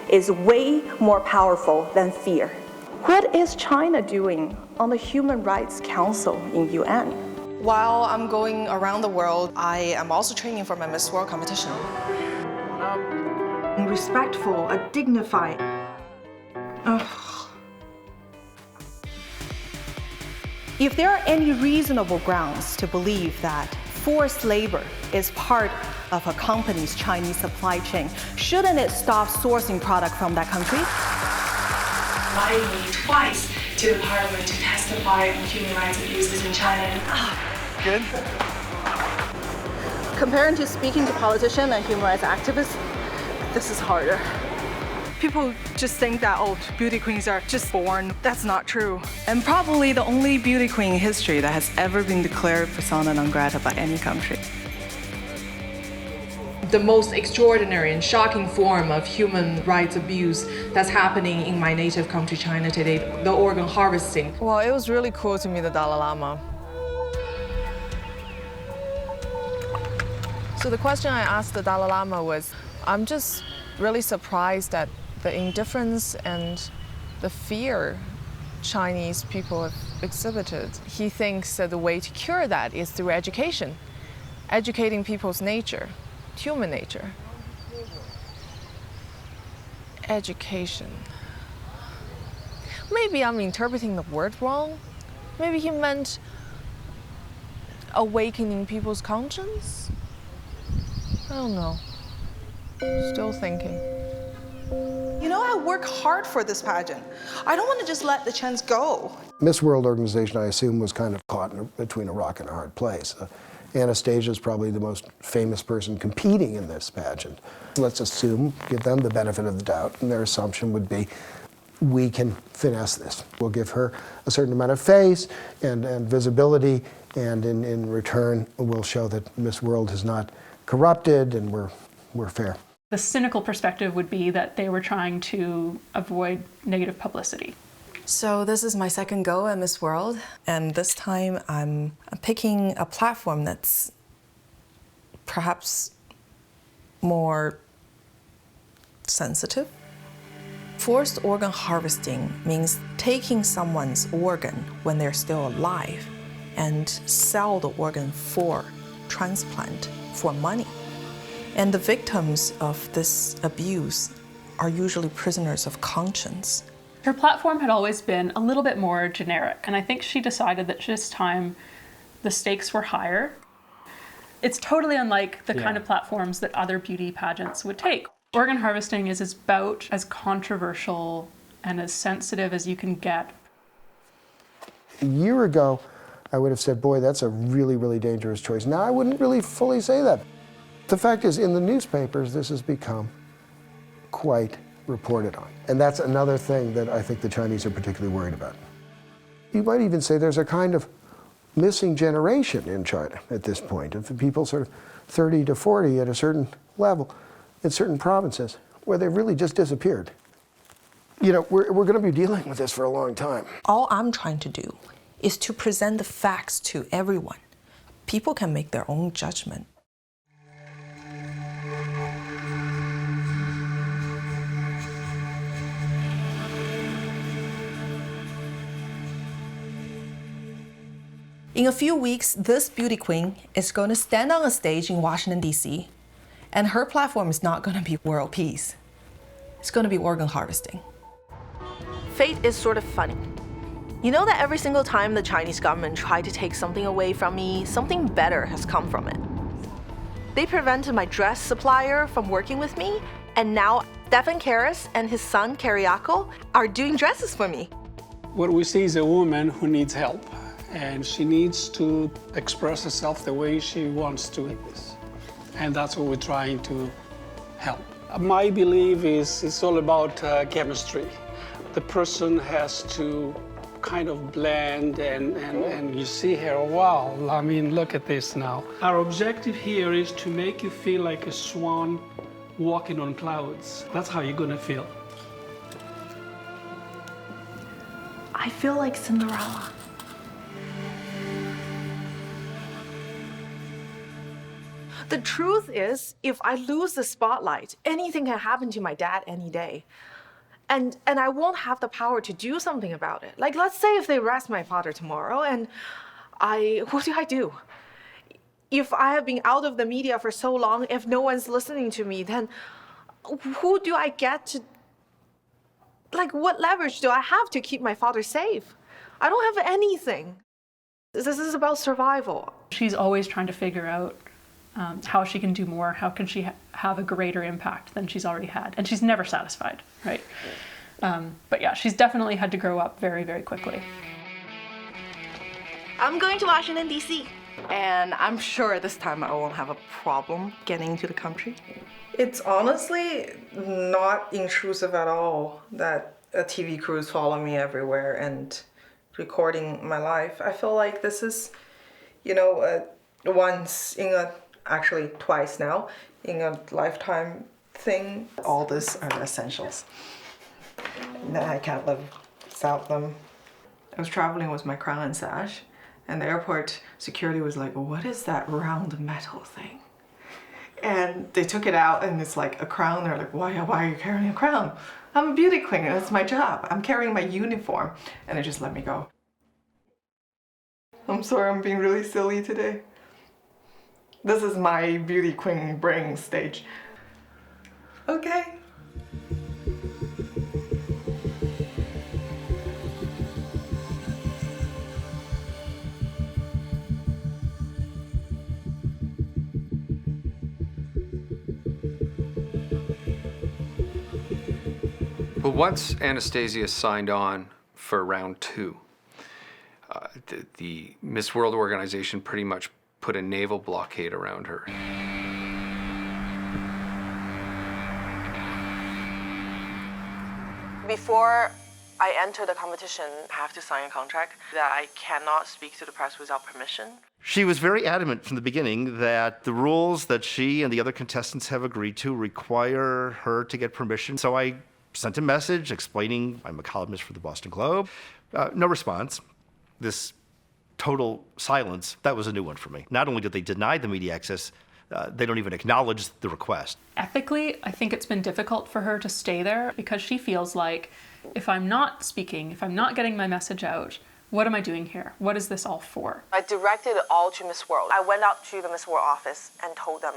is way more powerful than fear. What is China doing on the Human Rights Council in UN? While I'm going around the world, I am also training for my Miss World competition. Respectful, a dignified. If there are any reasonable grounds to believe that forced labor is part of a company's Chinese supply chain, shouldn't it stop sourcing product from that country? Invited me twice to the parliament to testify on human rights abuses in China. Good. Comparing to speaking to politicians and human rights activists, this is harder. People just think that, oh, beauty queens are just born. That's not true. And probably the only beauty queen in history that has ever been declared persona non grata by any country. The most extraordinary and shocking form of human rights abuse that's happening in my native country, China, today, the organ harvesting. Well, it was really cool to meet the Dalai Lama. So the question I asked the Dalai Lama was, I'm just really surprised at the indifference and the fear Chinese people have exhibited. He thinks that the way to cure that is through education, educating people's nature, human nature. Education. Maybe I'm interpreting the word wrong. Maybe he meant awakening people's conscience? I don't know. Still thinking. You know, I work hard for this pageant. I don't want to just let the chance go. Miss World organization, I assume, was kind of caught between a rock and a hard place. Anastasia is probably the most famous person competing in this pageant. Let's assume, give them the benefit of the doubt, and their assumption would be, we can finesse this. We'll give her a certain amount of face and visibility, and in return, we'll show that Miss World is not corrupted and we're fair. The cynical perspective would be that they were trying to avoid negative publicity. So this is my second go at Miss World, and this time I'm picking a platform that's perhaps more sensitive. Forced organ harvesting means taking someone's organ when they're still alive and sell the organ for transplant for money. And the victims of this abuse are usually prisoners of conscience. Her platform had always been a little bit more generic, and I think she decided that this time the stakes were higher. It's totally unlike the kind of platforms that other beauty pageants would take. Organ harvesting is about as controversial and as sensitive as you can get. A year ago, I would have said, boy, that's a really, really dangerous choice. Now I wouldn't really fully say that. The fact is, in the newspapers, this has become quite reported on. And that's another thing that I think the Chinese are particularly worried about. You might even say there's a kind of missing generation in China at this point, of people sort of 30 to 40 at a certain level in certain provinces where they've really just disappeared. You know, we're going to be dealing with this for a long time. All I'm trying to do is to present the facts to everyone. People can make their own judgment. In a few weeks, this beauty queen is going to stand on a stage in Washington, D.C., and her platform is not going to be world peace. It's going to be organ harvesting. Fate is sort of funny. You know that every single time the Chinese government tried to take something away from me, something better has come from it. They prevented my dress supplier from working with me, and now Stephen Karras and his son Kyriako are doing dresses for me. What we see is a woman who needs help, and she needs to express herself the way she wants to. And that's what we're trying to help. My belief is it's all about chemistry. The person has to kind of blend, and you see here, wow, I mean, look at this now. Our objective here is to make you feel like a swan walking on clouds. That's how you're gonna feel. I feel like Cinderella. The truth is, if I lose the spotlight, anything can happen to my dad any day. And I won't have the power to do something about it. Like, let's say if they arrest my father tomorrow, and what do? If I have been out of the media for so long, if no one's listening to me, then who do I get to, like, what leverage do I have to keep my father safe? I don't have anything. This is about survival. She's always trying to figure out how she can do more, how can she have a greater impact than she's already had. And she's never satisfied, right? But yeah, she's definitely had to grow up very, very quickly. I'm going to Washington, D.C., and I'm sure this time I won't have a problem getting into the country. It's honestly not intrusive at all that a TV crew is following me everywhere and recording my life. I feel like this is, actually twice now, in a lifetime thing. All this are the essentials. I can't live without them. I was traveling with my crown and sash, and the airport security was like, what is that round metal thing? And they took it out, and it's like a crown. They're like, why are you carrying a crown? I'm a beauty queen, that's my job. I'm carrying my uniform. And they just let me go. I'm sorry, I'm being really silly today. This is my beauty queen brain stage. Okay. Well, once Anastasia signed on for round 2, the Miss World organization pretty much put a naval blockade around her. Before I enter the competition, I have to sign a contract that I cannot speak to the press without permission. She was very adamant from the beginning that the rules that she and the other contestants have agreed to require her to get permission. So I sent a message explaining I'm a columnist for the Boston Globe. No response. This total silence, that was a new one for me. Not only did they deny the media access, they don't even acknowledge the request. Ethically, I think it's been difficult for her to stay there because she feels like if I'm not speaking, if I'm not getting my message out, what am I doing here? What is this all for? I directed it all to Miss World. I went out to the Miss World office and told them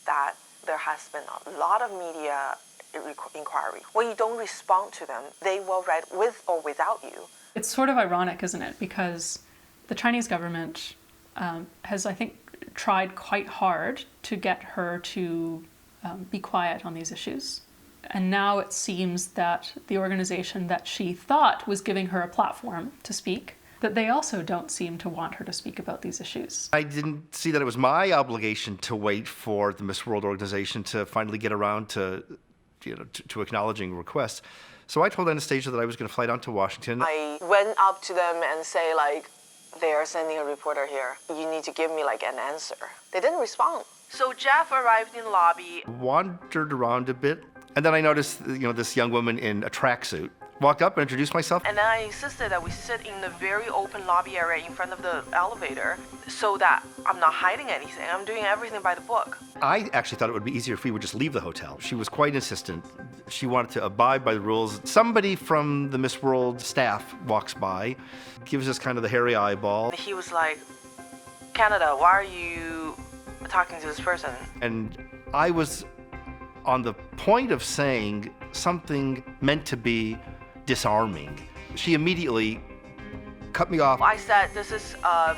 that there has been a lot of media inquiry. When you don't respond to them, they will write with or without you. It's sort of ironic, isn't it? Because the Chinese government has, I think, tried quite hard to get her to be quiet on these issues. And now it seems that the organization that she thought was giving her a platform to speak, that they also don't seem to want her to speak about these issues. I didn't see that it was my obligation to wait for the Miss World organization to finally get around to acknowledging requests. So I told Anastasia that I was going to fly down to Washington. I went up to them and say, they are sending a reporter here. You need to give me, an answer. They didn't respond. So Jeff arrived in the lobby. Wandered around a bit, and then I noticed, this young woman in a tracksuit walked up and introduced myself. And then I insisted that we sit in the very open lobby area in front of the elevator so that I'm not hiding anything. I'm doing everything by the book. I actually thought it would be easier if we would just leave the hotel. She was quite insistent. She wanted to abide by the rules. Somebody from the Miss World staff walks by, gives us kind of the hairy eyeball. He was like, Canada, why are you talking to this person? And I was on the point of saying something meant to be disarming. She immediately cut me off. I said, this is a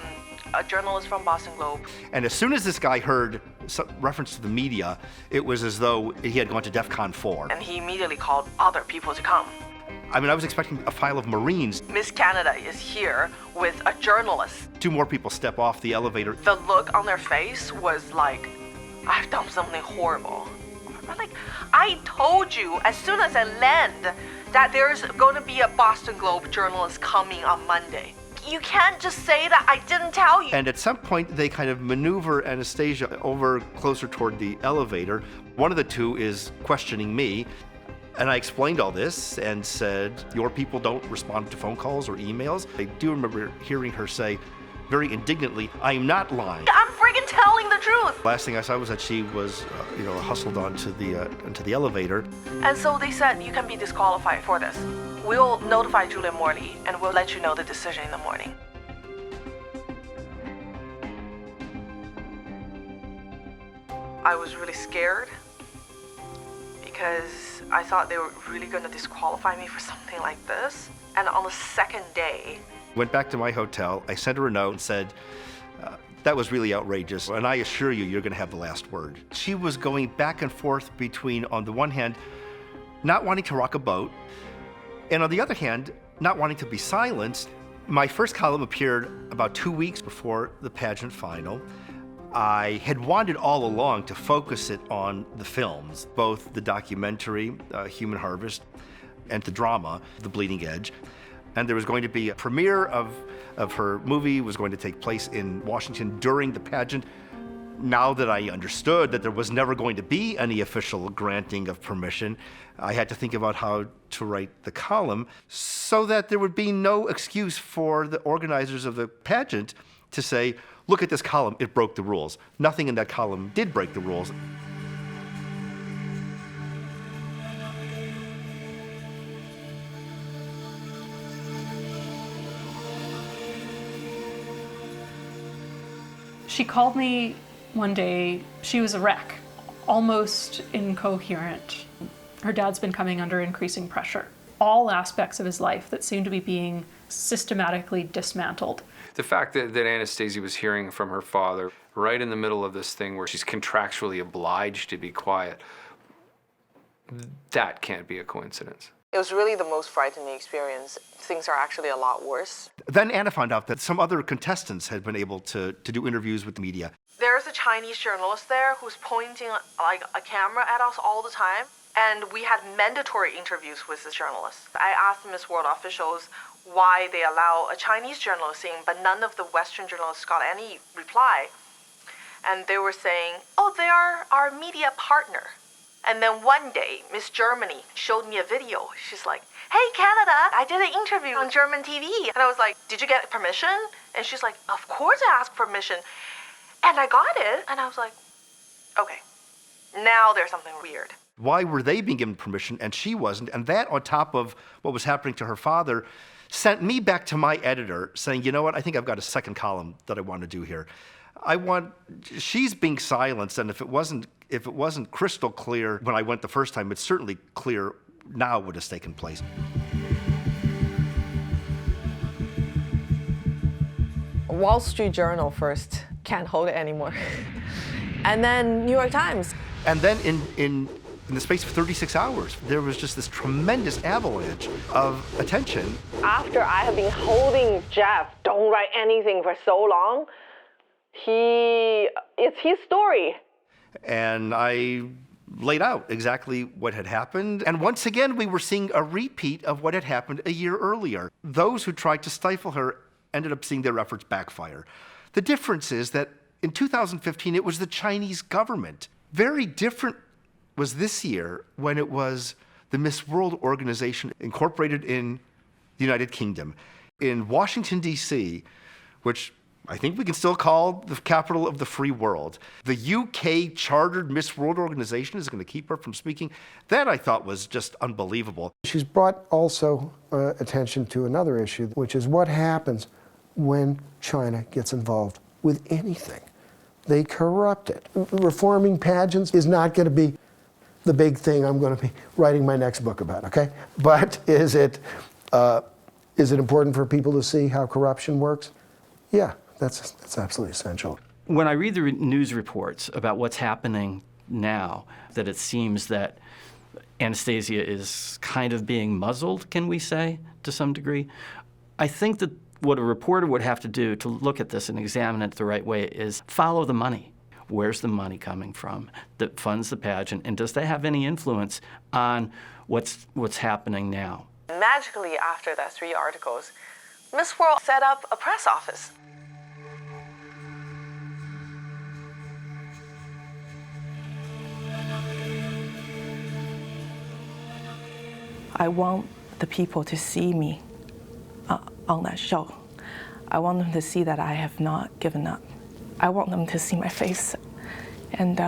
journalist from Boston Globe. And as soon as this guy heard some reference to the media, it was as though he had gone to DEFCON 4. And he immediately called other people to come. I mean, I was expecting a file of Marines. Miss Canada is here with a journalist. 2 more people step off the elevator. The look on their face was like, I've done something horrible. Like, I told you as soon as I land that there's going to be a Boston Globe journalist coming on Monday. You can't just say that I didn't tell you. And at some point, they kind of maneuver Anastasia over closer toward the elevator. One of the 2 is questioning me. And I explained all this and said, your people don't respond to phone calls or emails. I do remember hearing her say very indignantly, I'm not lying. I'm freaking telling the truth. Last thing I saw was that she was, hustled onto the elevator. And so they said, you can be disqualified for this. We'll notify Julia Morley and we'll let you know the decision in the morning. I was really scared because I thought they were really going to disqualify me for something like this. And on the second day, Went back to my hotel. I sent her a note and said, that was really outrageous, and I assure you, you're going to have the last word. She was going back and forth between, on the one hand, not wanting to rock a boat, and on the other hand, not wanting to be silenced. My first column appeared about 2 weeks before the pageant final. I had wanted all along to focus it on the films, both the documentary, Human Harvest, and the drama, The Bleeding Edge. And there was going to be a premiere of her movie, was going to take place in Washington during the pageant. Now that I understood that there was never going to be any official granting of permission, I had to think about how to write the column so that there would be no excuse for the organizers of the pageant to say, look at this column, it broke the rules. Nothing in that column did break the rules. She called me one day. She was a wreck, almost incoherent. Her dad's been coming under increasing pressure. All aspects of his life that seemed to be being systematically dismantled. The fact that Anastasia was hearing from her father right in the middle of this thing where she's contractually obliged to be quiet, that can't be a coincidence. it was really the most frightening experience. Things are actually a lot worse. Then Anna found out that some other contestants had been able to do interviews with the media. There's a Chinese journalist there who's pointing like a camera at us all the time. And we had mandatory interviews with this journalist. I asked Miss World officials why they allow a Chinese journalist in, but none of the Western journalists got any reply. And they were saying, oh, they are our media partner. And then one day, Miss Germany showed me a video. She's like, hey, Canada, I did an interview on German TV. And I was like, did you get permission? And she's like, of course I asked permission. And I got it. And I was like, okay, now there's something weird. Why were they being given permission and she wasn't? And that, on top of what was happening to her father, sent me back to my editor saying, you know what, I think I've got a second column that I want to do here. She's being silenced, and if it wasn't crystal clear when I went the first time, it's certainly clear now what has taken place. Wall Street Journal first, can't hold it anymore. And then New York Times. And then in the space of 36 hours, there was just this tremendous avalanche of attention. After I have been holding Jeff, don't write anything for so long, it's his story. And I laid out exactly what had happened. And once again, we were seeing a repeat of what had happened a year earlier. Those who tried to stifle her ended up seeing their efforts backfire. The difference is that in 2015, it was the Chinese government. Very different was this year when it was the Miss World organization incorporated in the United Kingdom. In Washington, D.C., which I think we can still call the capital of the free world, the UK chartered Miss World organization is going to keep her from speaking. That I thought was just unbelievable. She's brought also attention to another issue, which is what happens when China gets involved with anything. They corrupt it. Reforming pageants is not going to be the big thing I'm going to be writing my next book about, okay? But is it important for people to see how corruption works? Yeah, that's absolutely essential. When I read the news reports about what's happening now, that it seems that Anastasia is kind of being muzzled, can we say, to some degree, I think that what a reporter would have to do to look at this and examine it the right way is follow the money. Where's the money coming from that funds the pageant, and does that have any influence on what's happening now? Magically, after that 3 articles, Miss World set up a press office. I want the people to see me on that show. I want them to see that I have not given up. I want them to see my face, and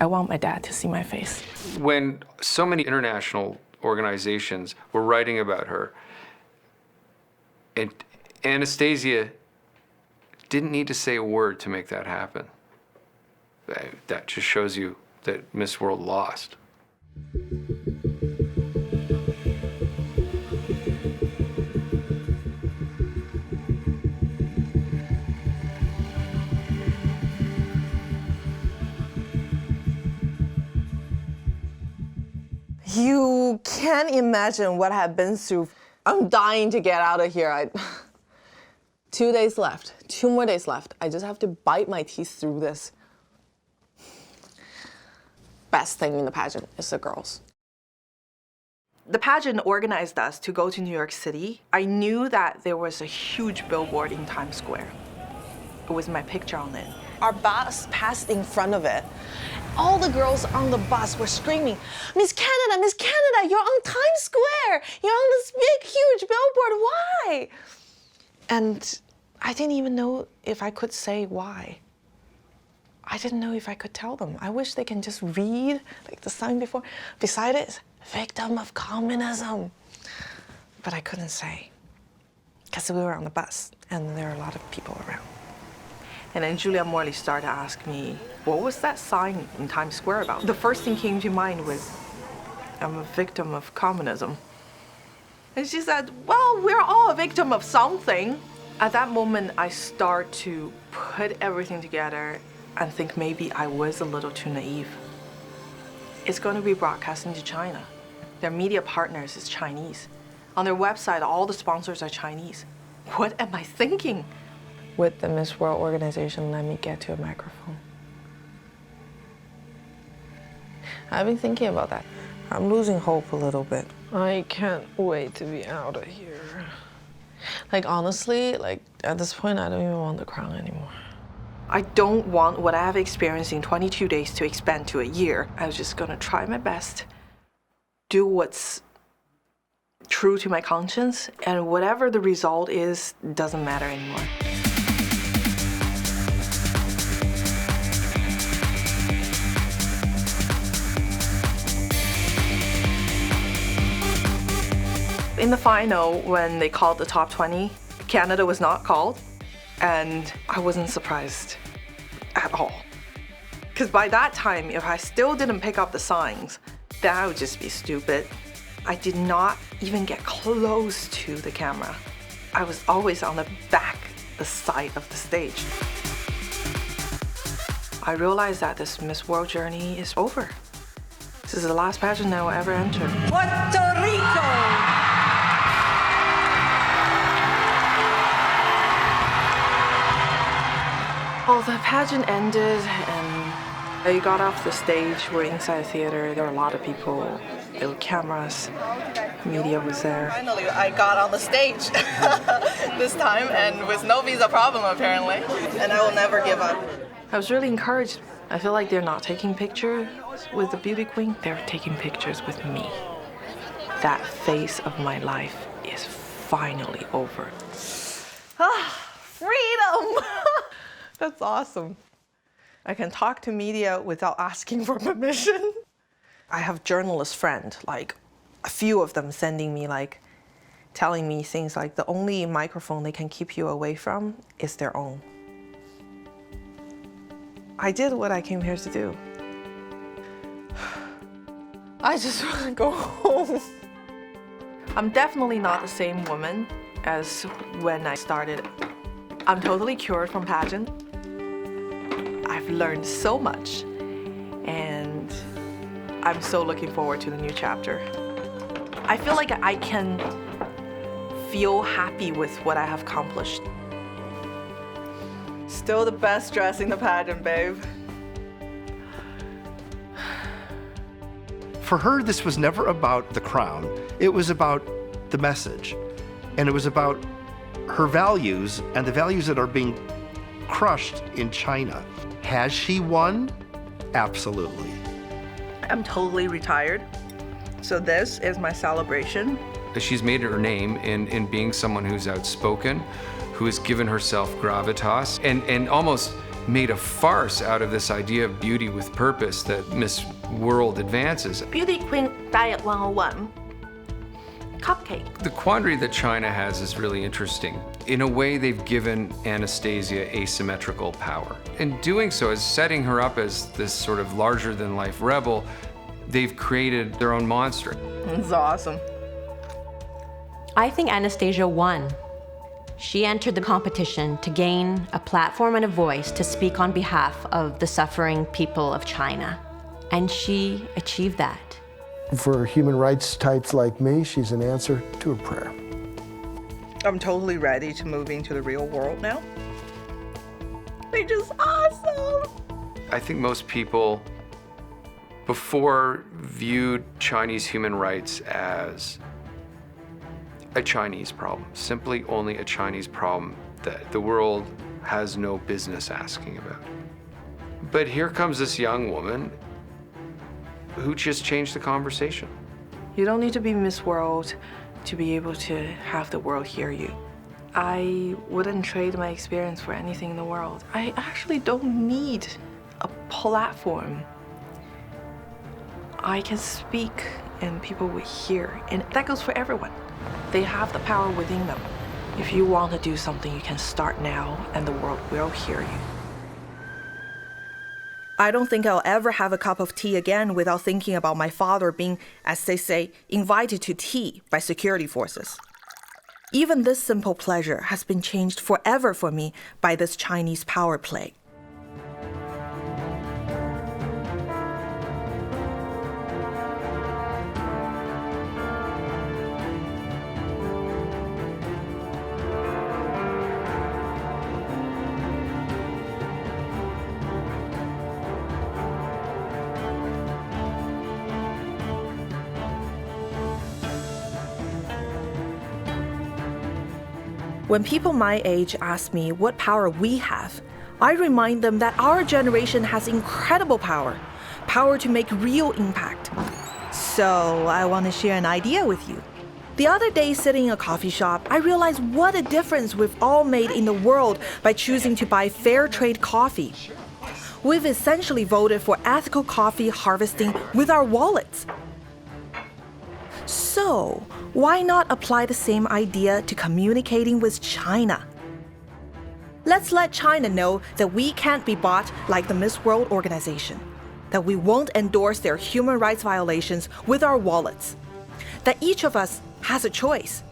I want my dad to see my face. When so many international organizations were writing about her, and Anastasia didn't need to say a word to make that happen. That just shows you that Miss World lost. You can't imagine what I've been through. I'm dying to get out of here. 2 days left, 2 more days left. I just have to bite my teeth through this. Best thing in the pageant is the girls. The pageant organized us to go to New York City. I knew that there was a huge billboard in Times Square with my picture on it. Our bus passed in front of it. All the girls on the bus were screaming, Miss Canada, you're on Times Square. You're on this big, huge billboard. Why? And I didn't even know if I could say why. I didn't know if I could tell them. I wish they can just read like the sign beside it, victim of communism. But I couldn't say, because we were on the bus and there were a lot of people around. And then Julia Morley started to ask me, what was that sign in Times Square about? The first thing came to mind was, I'm a victim of communism. And she said, well, we're all a victim of something. At that moment, I start to put everything together and think maybe I was a little too naive. It's going to be broadcast into China. Their media partners is Chinese. On their website, all the sponsors are Chinese. What am I thinking? With the Miss World organization, let me get to a microphone. I've been thinking about that. I'm losing hope a little bit. I can't wait to be out of here. Like, honestly, at this point, I don't even want the crown anymore. I don't want what I've experienced in 22 days to expand to a year. I was just gonna try my best, do what's true to my conscience, and whatever the result is, doesn't matter anymore. In the final, when they called the top 20, Canada was not called, and I wasn't surprised at all. Because by that time, if I still didn't pick up the signs, that would just be stupid. I did not even get close to the camera. I was always on the side of the stage. I realized that this Miss World journey is over. This is the last pageant I will ever enter. Puerto Rico! Well, the pageant ended and I got off the stage. We're inside the theater. There were a lot of people. There were cameras. Media was there. Finally, I got on the stage this time, and with no visa problem, apparently. And I will never give up. I was really encouraged. I feel like they're not taking pictures with the beauty queen. They're taking pictures with me. that phase of my life is finally over. Freedom! That's awesome. I can talk to media without asking for permission. I have journalist friends, like a few of them sending me telling me things like the only microphone they can keep you away from is their own. I did what I came here to do. I just want to go home. I'm definitely not the same woman as when I started. I'm totally cured from pageant. I've learned so much, and I'm so looking forward to the new chapter. I feel like I can feel happy with what I have accomplished. Still the best dress in the pageant, babe. For her, this was never about the crown. It was about the message. And it was about her values and the values that are being crushed in China. Has she won? Absolutely. I'm totally retired. So this is my celebration. She's made her name in being someone who's outspoken, who has given herself gravitas, and almost made a farce out of this idea of beauty with purpose that Miss World advances. Beauty Queen Diet 101. Cupcake. The quandary that China has is really interesting. In a way, they've given Anastasia asymmetrical power. In doing so, as setting her up as this sort of larger-than-life rebel, they've created their own monster. It's awesome. I think Anastasia won. She entered the competition to gain a platform and a voice to speak on behalf of the suffering people of China. And she achieved that. For human rights types like me, she's an answer to a prayer. I'm totally ready to move into the real world now. They're just awesome. I think most people before viewed Chinese human rights as a Chinese problem, simply only a Chinese problem that the world has no business asking about. But here comes this young woman who just changed the conversation. You don't need to be Miss World to be able to have the world hear you. I wouldn't trade my experience for anything in the world. I actually don't need a platform. I can speak and people will hear, and that goes for everyone. They have the power within them. If you want to do something, you can start now and the world will hear you. I don't think I'll ever have a cup of tea again without thinking about my father being, as they say, invited to tea by security forces. Even this simple pleasure has been changed forever for me by this Chinese power play. When people my age ask me what power we have, I remind them that our generation has incredible power, power to make real impact. So I want to share an idea with you. The other day, sitting in a coffee shop, I realized what a difference we've all made in the world by choosing to buy fair trade coffee. We've essentially voted for ethical coffee harvesting with our wallets. So, why not apply the same idea to communicating with China? Let's let China know that we can't be bought like the Miss World organization, that we won't endorse their human rights violations with our wallets, that each of us has a choice.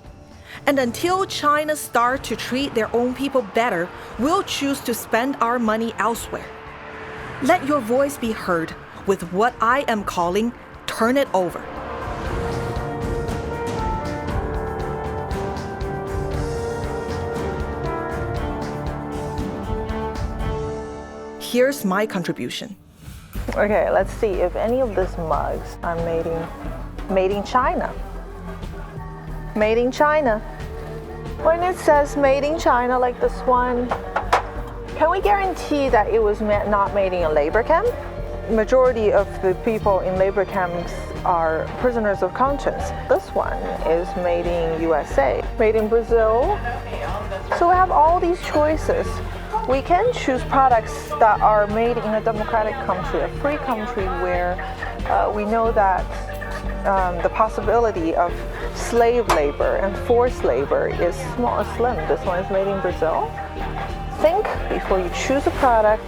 And until China starts to treat their own people better, we'll choose to spend our money elsewhere. Let your voice be heard with what I am calling Turn It Over. Here's my contribution. Okay, let's see if any of these mugs are made in China. Made in China. When it says made in China, like this one, can we guarantee that it was not made in a labor camp? Majority of the people in labor camps are prisoners of conscience. This one is made in USA, made in Brazil. So we have all these choices. We can choose products that are made in a democratic country, a free country where we know that the possibility of slave labor and forced labor is small, slim. This one is made in Brazil. Think before you choose a product.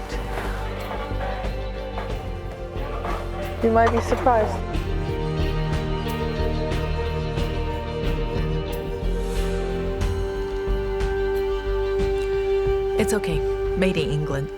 You might be surprised. It's okay. Made in England.